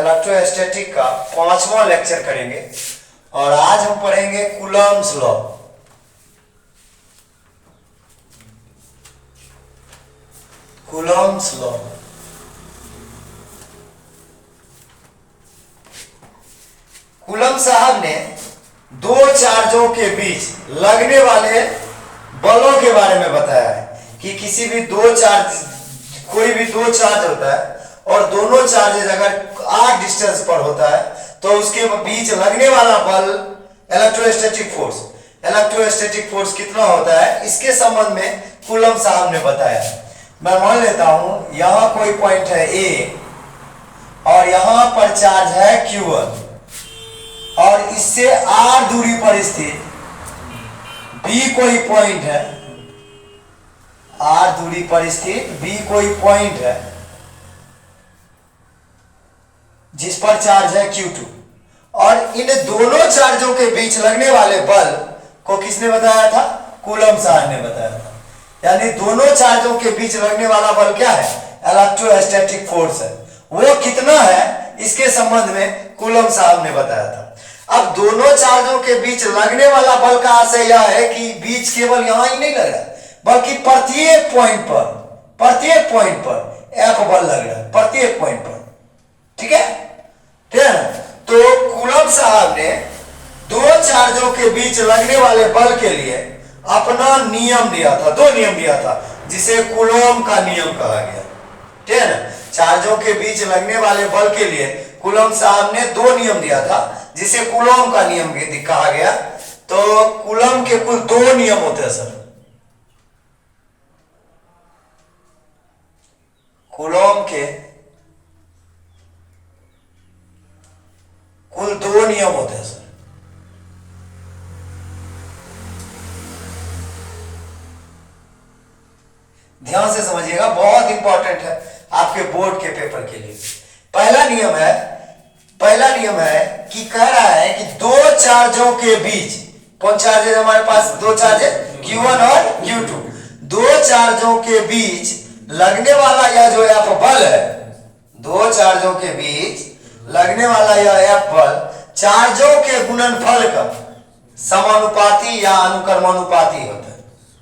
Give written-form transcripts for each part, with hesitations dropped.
Electrostatic का 5वां lecture करेंगे और आज हम पढ़ेंगे Coulomb's law. Coulomb's law coulomb साहब ने दो चार्जों के बीच लगने वाले बलों के बारे में बताया है कि किसी भी कोई भी दो चार्ज होता है और दोनों चार्जेस अगर r डिस्टेंस पर होता है तो उसके बीच लगने वाला बल इलेक्ट्रोस्टैटिक फोर्स कितना होता है, इसके संबंध में कूलम्ब साहब ने बताया। मैं मान लेता हूं यहां कोई पॉइंट है A और यहां पर चार्ज है Q1 और इससे r दूरी पर स्थित B कोई पॉइंट है, r दूरी पर स्थित B कोई पॉइंट है जिस पर चार्ज है Q2 और इन दोनों चार्जों के बीच लगने वाले बल को किसने बताया था? कूलम्ब साहब ने बताया था। यानी दोनों चार्जों के बीच लगने वाला बल क्या है? इलेक्ट्रोस्टैटिक फोर्स है। वो कितना है इसके संबंध में कूलम्ब साहब ने बताया था। अब दोनों चार्जों के बीच लगने वाला बल का आशय यह है कि बीच केवल यहां ही नहीं लग रहा बल्कि प्रत्येक पॉइंट पर F बल लग रहा है, प्रत्येक पॉइंट पर। ठीक है तो कूलम्ब साहब ने दो चार्जों के बीच लगने वाले बल के लिए अपना नियम दिया था, दो नियम दिया था जिसे कूलम्ब का नियम कहा गया। ठीक है ना, चार्जों के बीच लगने वाले बल के लिए कूलम्ब साहब ने दो नियम दिया था जिसे कूलम्ब का नियम कहा गया। तो कूलम्ब के कुल दो नियम होते हैं सर। कूलम्ब के कुल दो नियम होते हैं सर। ध्यान से समझिएगा, बहुत इंपॉर्टेंट है आपके बोर्ड के पेपर के लिए। पहला नियम है कि कह रहा है कि दो चार्जों के बीच, कौन चार्जेस हमारे पास? दो चार्जेस Q1 और Q2। दो चार्जों के बीच लगने वाला यह जो F बल है, दो चार्जों के बीच लगने वाला यह F बल चार्जों के गुणनफल का समानुपाती या अनुक्रमानुपाती होता है।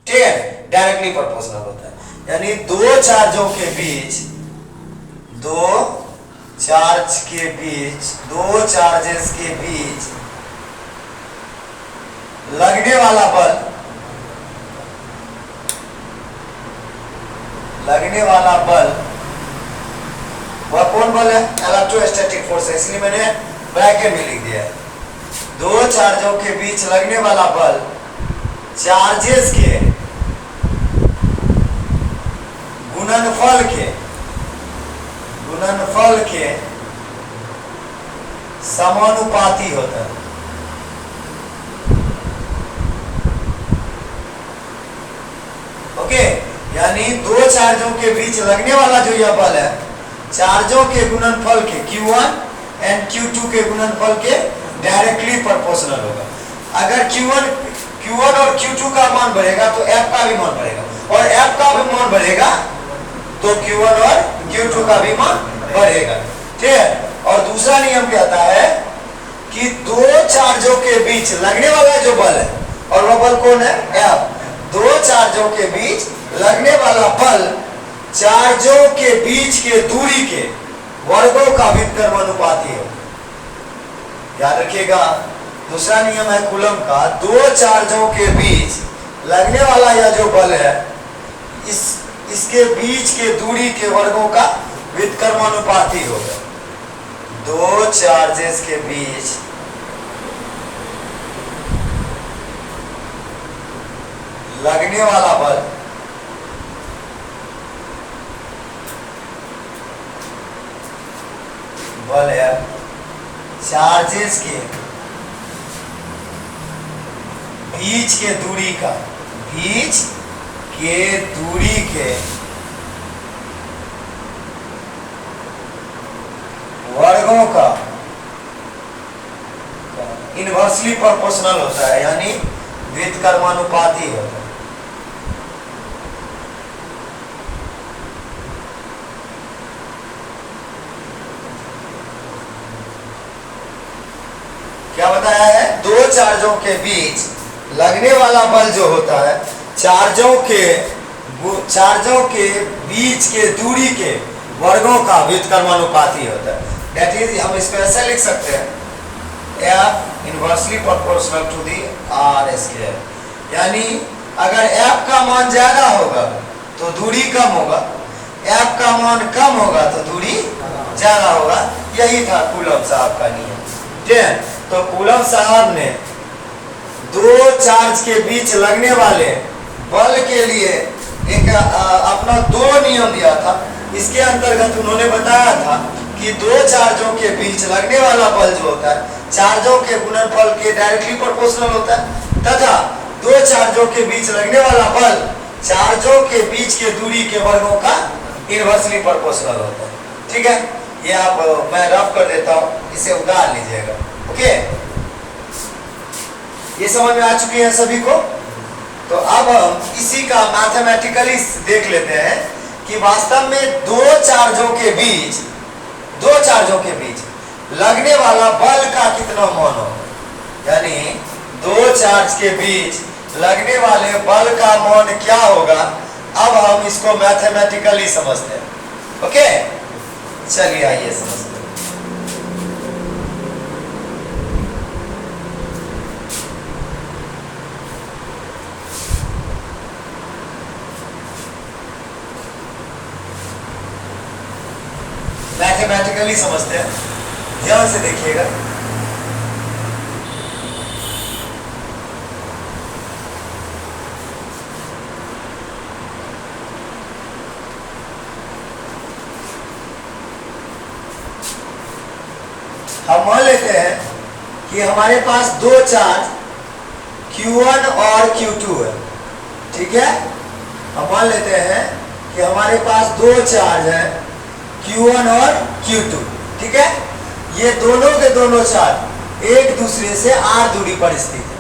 ठीक है, डायरेक्टली प्रोपोर्शनल होता है। यानी दो चार्जों के बीच, दो चार्जेस के बीच लगने वाला बल वह कौन बल है? इलेक्ट्रोस्टैटिक फोर्स है, इसलिए मैंने ब्रैकेट में लिख दिया है। दो चार्जों के बीच लगने वाला बल चार्जेस के गुणनफल के समानुपाती होता है। ओके, यानी दो चार्जों के बीच लगने वाला जो यह बल है चार्जों के गुणनफल के Q1 एंड Q2 के गुणनफल के डायरेक्टली प्रोपोर्शनल होगा। अगर Q1 और Q2 का मान बढ़ेगा तो F का भी मान बढ़ेगा और F का भी मान बढ़ेगा तो Q1 और Q2 का भी मान बढ़ेगा। ठीक है, और दूसरा नियम कहता है कि दो चार्जों के बीच लगने वाला जो बल है, और वह बल कौन है? F। दो चार्जों के बीच लगने वाला बल चार्जों के बीच के दूरी के वर्गों का व्युत्क्रमानुपाती है। याद रखिएगा, दूसरा नियम है कूलम्ब का, दो चार्जों के बीच लगने वाला यह जो बल है इसके बीच के दूरी के वर्गों का व्युत्क्रमानुपाती होगा। दो चार्जेस के बीच लगने वाला बल है चार्जेस के बीच के दूरी के वर्गों का इनवर्सली प्रोपोर्शनल होता है, यानी व्युत्क्रमानुपाती होता है। बताया है, दो चार्जों के बीच लगने वाला बल जो होता है चार्जों के बीच के दूरी के वर्गों का व्युत्क्रमानुपाती होता है। दैट इज हम इसको ऐसे लिख सकते हैं, F inversely proportional to the R square. यानी अगर F का मान ज्यादा होगा तो दूरी कम होगा, F का मान कम होगा तो दूरी ज्यादा होगा। यही था कूलम साहब का नियम। ठीक है, तो कूलम साहब ने दो चार्ज के बीच लगने वाले बल के लिए एक अपना दो नियम दिया था। इसके अंतर्गत उन्होंने बताया था कि दो चार्जों के बीच लगने वाला बल जो होता है चार्जों के गुणनफल के डायरेक्टली प्रोपोर्शनल होता है, तथा दो चार्जों के बीच लगने वाला बल चार्जों के बीच के दूरी के वर्गों का इनवर्सली प्रोपोर्शनल होता है। ठीक है, ये आप मैं रफ कर देता हूं, इसे उतार लीजिएगा। ओके, ये समझ में आ चुकी है सभी को। तो अब हम इसी का मैथमेटिकली देख लेते हैं कि वास्तव में दो चार्जों के बीच लगने वाला बल का कितना मान हो, यानी दो चार्ज के बीच लगने वाले बल का मान क्या होगा। अब हम इसको मैथमेटिकली समझते हैं। ओके, चलिए आइए समझते हैं। मैथमेटिकली समझते हैं, ध्यान से देखिएगा। हम मान लेते हैं कि हमारे पास दो चार्ज Q1 और Q2 है। ठीक है, हम मान लेते हैं कि हमारे पास दो चार्ज है Q1 और Q2। ठीक है, ये दोनों के दोनों चार्ज एक दूसरे से r दूरी पर स्थित है।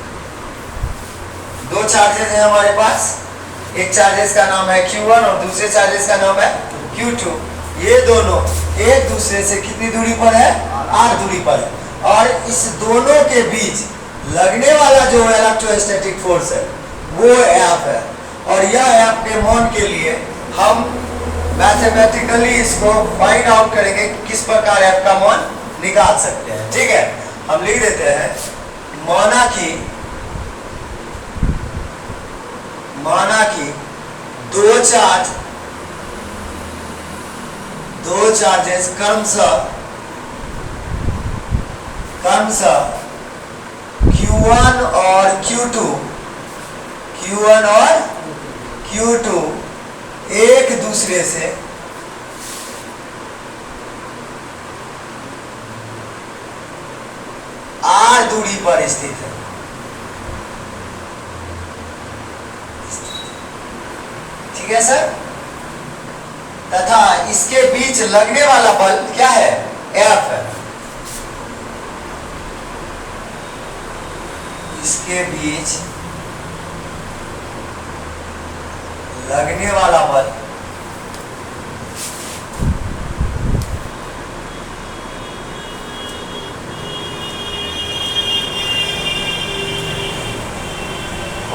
दो चार्जेस हैं हमारे पास, एक चार्जेस का नाम है Q1 और दूसरे चार्जेस का नाम है Q2। ये दोनों एक दूसरे से कितनी दूरी पर है, r दूरी पर है। और इस दोनों के बीच लगने वाला जो इलेक्ट्रोस्टैटिक फोर्स है वो F है। और यह F के मान के लिए हम मैथमेटिकली इसको फाइंड आउट करेंगे किस प्रकार F का मान निकाल सकते हैं। ठीक है, हम लिख देते हैं, माना कि दो चार्जेस क्रमशः Q1 और Q2 एक दूसरे से r दूरी पर स्थित है। ठीक है सर, तथा इसके बीच लगने वाला बल क्या है, F है। इसके बीच लगने वाला बल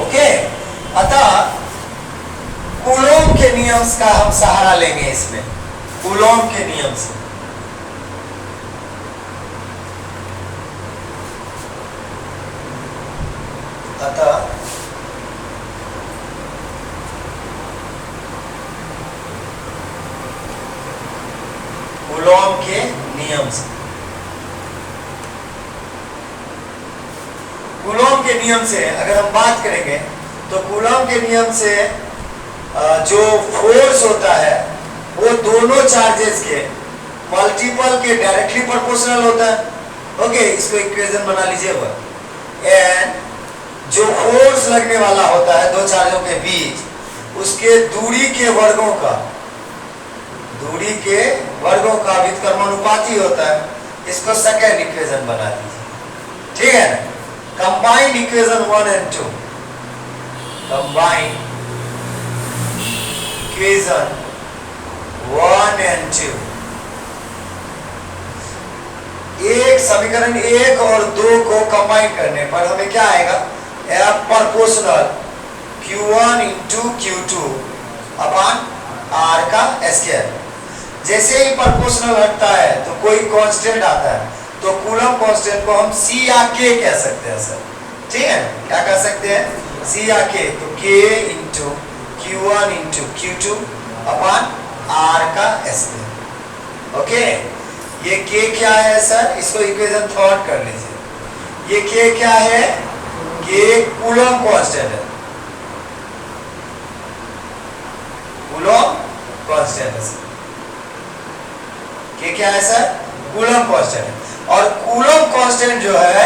ओके, अतः कूलोम के नियम का हम सहारा लेंगे इसमें, कूलोम के नियम से। अतः कूलोम के नियम से, कूलोम के नियम से अगर हम बात करेंगे तो कूलोम के नियम से जो फोर्स होता है वो दोनों चार्जेस के मल्टीपल के डायरेक्टली प्रोपोर्शनल होता है। ओके, इसको इक्वेशन बना लीजिए। एंड जो फोर्स लगने वाला होता है दो चार्जों के बीच, उसके दूरी के वर्गों का व्युत्क्रमानुपाती होता है। इसको सेकेंड इक्वेशन बना दीजिए। ठीक है, combined equation 1 and 2, combined equation 1 and 2 एक समीकरण 1 और 2 को कंबाइन करने पर हमें क्या आएगा, F proportional Q1 into Q2 upon R का स्क्वायर। जैसे ही प्रोपोर्शनल हटता है तो कोई कांस्टेंट आता है, तो कूलम कांस्टेंट को हम C या K कह सकते हैं सर, ठीक है, क्या कह सकते हैं, C या K। तो K into Q1 into Q2 upon R का स्क्वायर। ओके, ये K क्या है सर, इसको इक्वेशन थर्ड कर लीजिए। ये K क्या है, K कूलम कांस्टेंट है, कूलम कांस्टेंट है सर। K क्या है सर, कूलम कांस्टेंट है। और कूलम कांस्टेंट जो है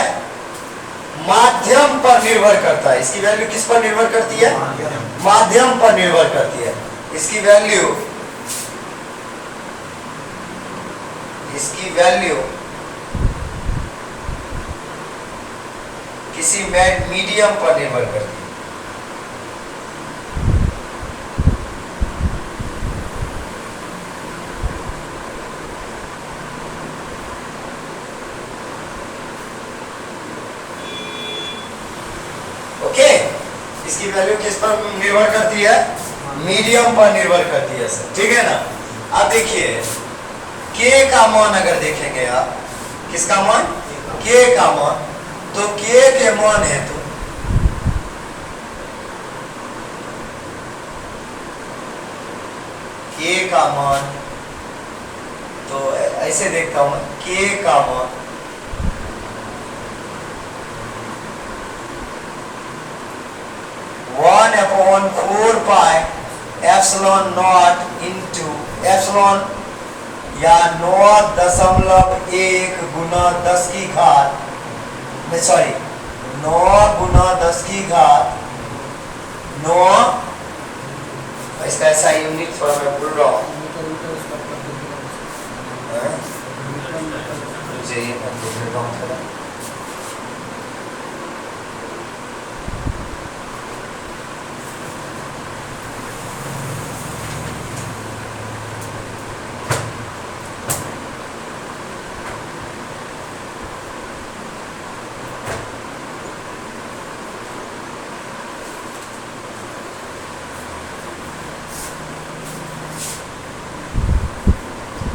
माध्यम पर निर्भर करता है। इसकी वैल्यू किस पर निर्भर करती है, माध्यम पर निर्भर करती है। इसकी वैल्यू किसी मीडियम पर निर्भर करती है। ओके, इसकी वैल्यू किस पर निर्भर करती है, मीडियम पर निर्भर करती है सर, ठीक है ना। अब देखिए K का मान अगर देखेंगे आप, किसका मान, K का मान, तो K के मान है तो K का मान, तो ऐसे देखता हूं K का मान one upon 4 pi epsilon not into epsilon या 9.1 गुना 10 की घात, सॉरी 9 गुना 10 की घात 9, इसका ऐसा यूनिट थोड़ा मैं भूल रहा हूँ,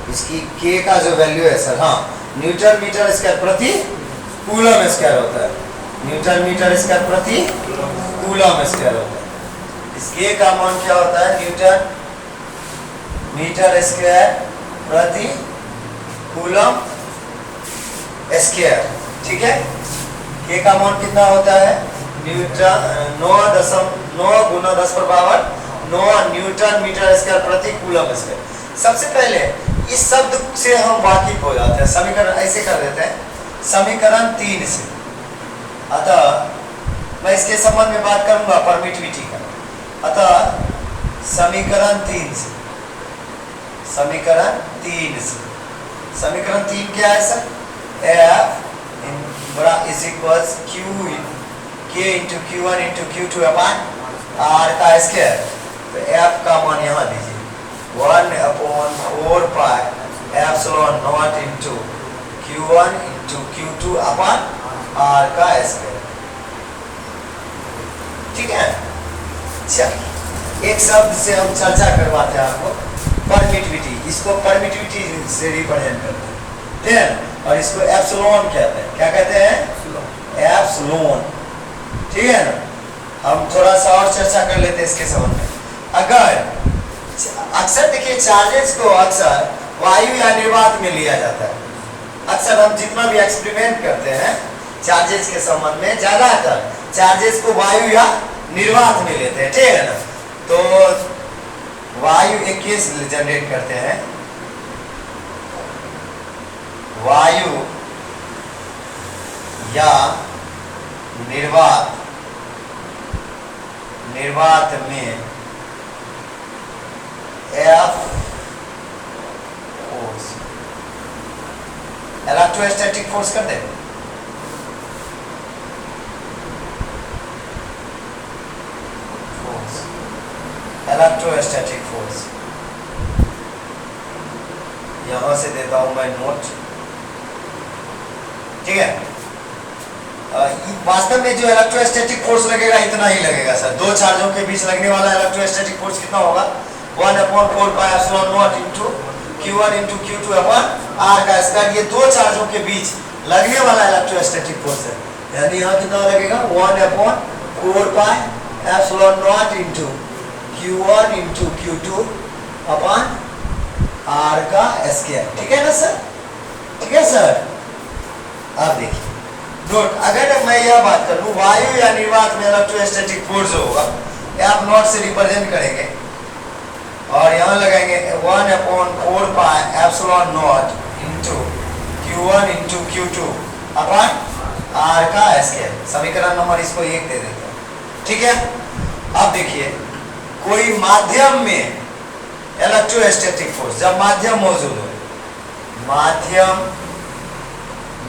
इसकी K का जो वैल्यू है सर, हाँ, न्यूटन मीटर स्क्वायर प्रति कूलम स्क्वायर होता है, न्यूटन मीटर स्क्वायर प्रति कूलम स्क्वायर होता है। इस K का मान क्या होता है, न्यूटन मीटर स्क्वायर प्रति कूलम स्क्वायर, ठीक है। K का मान कितना होता है, न्यूटन 9 गुना 10 पर पावर 9 न्यूटन मीटर स्क्वायर प्रति कूलम स्क्वायर। सबसे पहले इस शब्द से हम वाकिफ हो जाते हैं, समीकरण ऐसे कर देते हैं, समीकरण 3 से। अतः मैं इसके संबंध में बात करूंगा परमिटिविटी का। अतः समीकरण 3 से, समीकरण 3 क्या है सर, F बड़ा is equals K into Q1 into Q2 upon R का स्क्वायर। तो F का मान यहाँ दीजिए 1 upon 4 pi epsilon not into Q1 into Q2 upon R का स्क्वायर, ठीक है। चलिए एक शब्द से हम चर्चा करवाते हैं आपको, परमिटिविटी। इसको परमिटिविटी से रिप्रेजेंट करते हैं, ठीक है, और इसको एप्सिलॉन कहते हैं। क्या कहते हैं, एप्सिलॉन, ठीक है ना। हम थोड़ा सा और चर्चा कर लेते हैं इसके संबंध में। अगर अक्सर देखिए चार्जेस को अक्सर वायु या निर्वात में लिया जाता है। अक्सर हम जितना भी एक्सपेरिमेंट करते हैं चार्जेस के संबंध में, ज्यादातर चार्जेस को वायु या निर्वात में लेते हैं, ठीक है ना। तो वायु एक केस जनरेट करते हैं, वायु या निर्वात में F फोर्स, इलेक्ट्रोस्टैटिक फोर्स कर दे, इलेक्ट्रोस्टैटिक फोर्स। यहां से देता हूं मैं नोट, ठीक है। वास्तव में जो इलेक्ट्रोस्टैटिक फोर्स लगेगा इतना ही लगेगा सर। दो चार्जों के बीच लगने वाला इलेक्ट्रोस्टैटिक फोर्स कितना होगा? 1/4πε0 into Q1 into Q2 upon R का स्क्वायर। ये दो चार्जों के बीच लगने वाला इलेक्ट्रोस्टैटिक फोर्स है। यानी यहाँ कितना लगेगा? 1/4πε0 into Q1 into Q2 upon R का स्क्वायर। ठीक है ना सर? ठीक है सर। अब देखिए नोट, अगर मैं यह बात कर लूं वायु या निर्वात में इलेक्ट्रोस्टैटिक फोर्स होगा, आप नॉट से रिप्रेजेंट करेंगे और यहाँ लगाएंगे 1/4πε0 into Q1 into Q2 upon R का स्क्वायर। समीकरण नंबर इसको 1 दे देते हैं। ठीक है। अब देखिए कोई माध्यम में इलेक्ट्रोस्टैटिक फोर्स, जब माध्यम मौजूद हो, माध्यम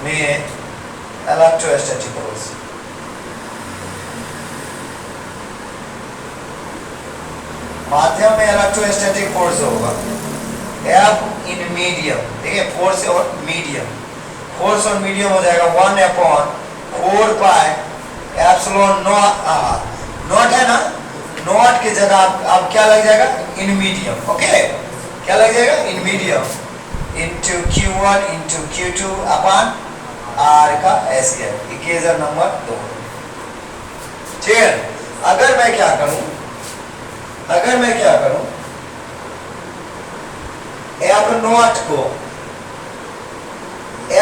में इलेक्ट्रोस्टैटिक फोर्स, माध्यम में इलेक्ट्रोस्टैटिक फोर्स होगा F इन मीडियम। देखिए फोर्स और मीडियम, फोर्स और मीडियम हो जाएगा 1/4πε0 नॉट है ना, नॉट की जगह अब क्या लग जाएगा? In medium. ओके, क्या लग जाएगा? In medium into Q1 into Q2 upon R का स्क्वायर। Equation number 2। ठीक है। अगर मैं क्या करूं, F0 को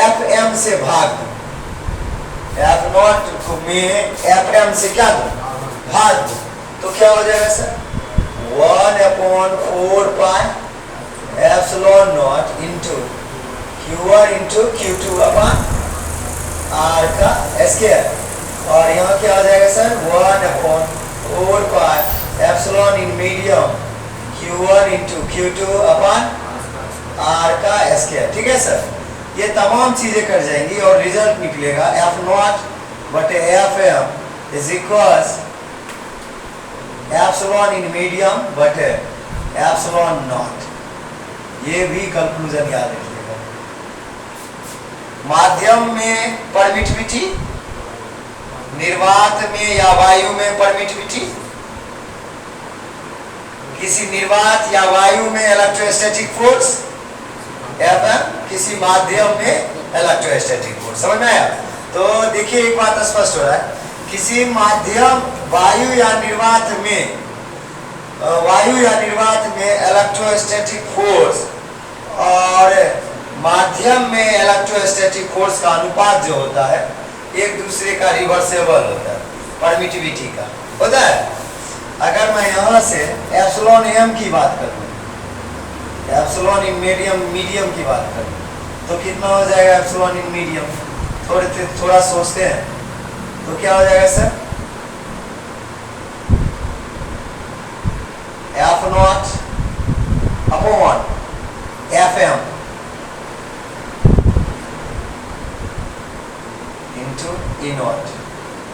Fm से भाग दूं, F0 को मैं Fm से क्या दूं? भाग दूं, तो क्या हो जाएगा sir? 1/4πε0 into Q1 into Q2 upon R का स्क्वायर। और यहाँ क्या हो जाएगा sir? 1/4πε in medium Q1 into Q2 upon R का स्क्वायर। ठीक है सर। ये तमाम चीजें कर जाएंगी और रिजल्ट निकलेगा F0 बटे Fm is equals epsilon in medium बटे एप्सिलॉन नॉट। ये भी कंक्लूजन याद रखिएगा। माध्यम में परमिटिविटी, निर्वात में या वायु में परमिटिविटी, किसी निर्वात या वायु में इलेक्ट्रोस्टैटिक फोर्स Fm, किसी माध्यम में इलेक्ट्रोस्टैटिक फोर्स। समझ में आया? तो देखिए एक बात स्पष्ट हो रहा है, किसी माध्यम वायु या निर्वात में इलेक्ट्रोस्टैटिक फोर्स और माध्यम में इलेक्ट्रोस्टैटिक फोर्स का अनुपात जो होता है एक दूसरे का रिवर्सेबल होता है, परमिटिविटी का होता है। अगर मैं यहाँ से एप्सिलॉन m की बात करूँ, एप्सिलॉन इन मीडियम की बात करूँ, तो कितना हो जाएगा एप्सिलॉन इन मीडियम? थोड़ा सोचते हैं तो क्या हो जाएगा sir? F0 upon Fm into E0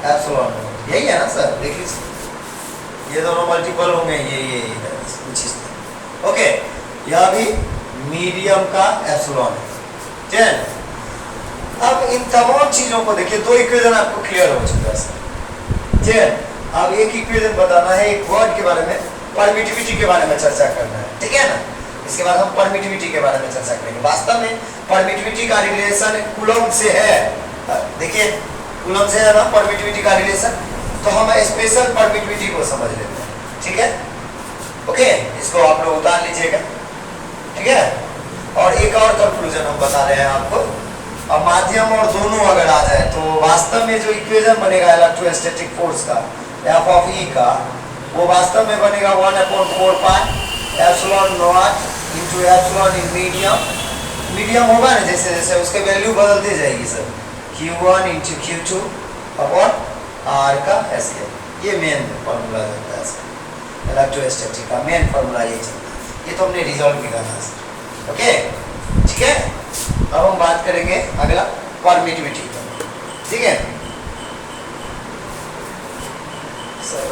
epsilon not. यही है ना सर? देखिए ये दोनों मल्टीपल होंगे, ये कुछ इस तरह। ओके, यह भी मीडियम का एप्सिलॉन है। ठीक है। अब इन तमाम चीजों को देखिए, दो इक्वेशन आपको क्लियर हो चुका है सर। ठीक है। अब एक इक्वेशन बताना है, एक वर्ड के बारे में, परमिटिविटी के बारे में चर्चा करना है। ठीक है ना? इसके बाद हम परमिटिविटी के बारे में चर्चा करेंगे। वास्तव में परमिटिविटी का रिलेशन कूलम्ब से है। देखिए कूलम्ब से है ना परमिटिविटी का रिलेशन, तो हम स्पेशल परमिटिविटी को समझ लेते हैं। ठीक है। ओके, इसको आप लोग उतार लीजिएगा। ठीक है। और एक और कंक्लूजन हम बता रहे हैं आपको। अब माध्यम और दोनों अगर आ जाए तो वास्तव में जो इक्वेशन बनेगा इलेक्ट्रोस्टैटिक फोर्स का F ऑफ E का, वो वास्तव में बनेगा 1/4πε0 इंटू एप्सिलॉन इन मीडियम होगा ना, जैसे जैसे उसके वैल्यू बदलती जाएगी sir. Q1 into Q2 upon R का स्क्वायर। ये मेन फॉर्मूला चलता है सर, इलेक्ट्रोस्टैटिक का मेन फॉर्मूला ये चलता है। ये तो हमने रिजल्ट निकाला सर। ओके, ठीक है। अब हम बात करेंगे अगला परमिटिविटी का। ठीक है सर।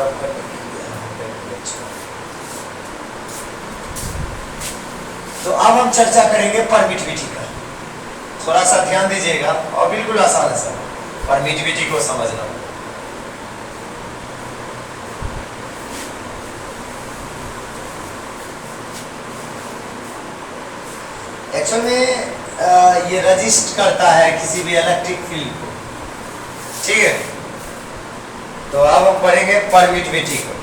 तो अब हम चर्चा करेंगे परमिटिविटी का। थोड़ा सा ध्यान दीजिएगा और बिल्कुल आसान है सर परमिटिविटी को समझना। एक्चुअल में ये रजिस्ट करता है किसी भी इलेक्ट्रिक फील्ड को, ठीक है। तो अब हम पढ़ेंगे परमिटिविटी को,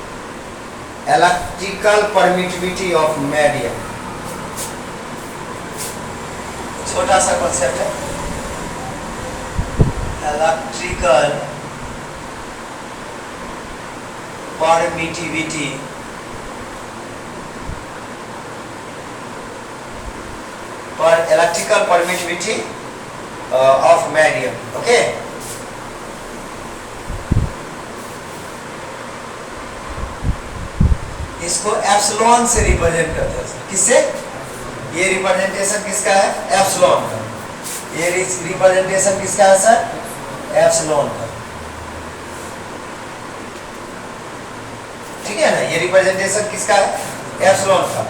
इलेक्ट्रिकल परमिटिविटी ऑफ मीडियम। छोटा सा कॉन्सेप्ट है, electrical permittivity electrical permittivity of medium, okay. इसको एप्सिलॉन से रिप्रेजेंट करते हैं। किससे? ये रिप्रेजेंटेशन किसका है? एप्सिलॉन का। ये रिप्रेजेंटेशन किसका है सर? एप्सिलॉन का, ठीक है ना। ये रिप्रेजेंटेशन किसका है? एप्सिलॉन का।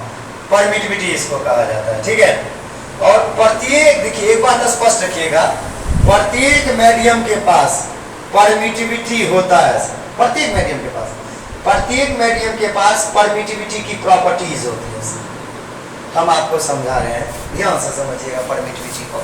परमिटिविटी इसको कहा जाता है, ठीक है। और प्रत्येक, देखिए एक बात स्पष्ट रखिएगा, प्रत्येक मीडियम के पास परमिटिविटी होता है। प्रत्येक मीडियम के पास, प्रत्येक मीडियम के पास परमिटिविटी की प्रॉपर्टीज होती है। हम आपको समझा रहे हैं, ध्यान से समझिएगा परमिटिविटी को।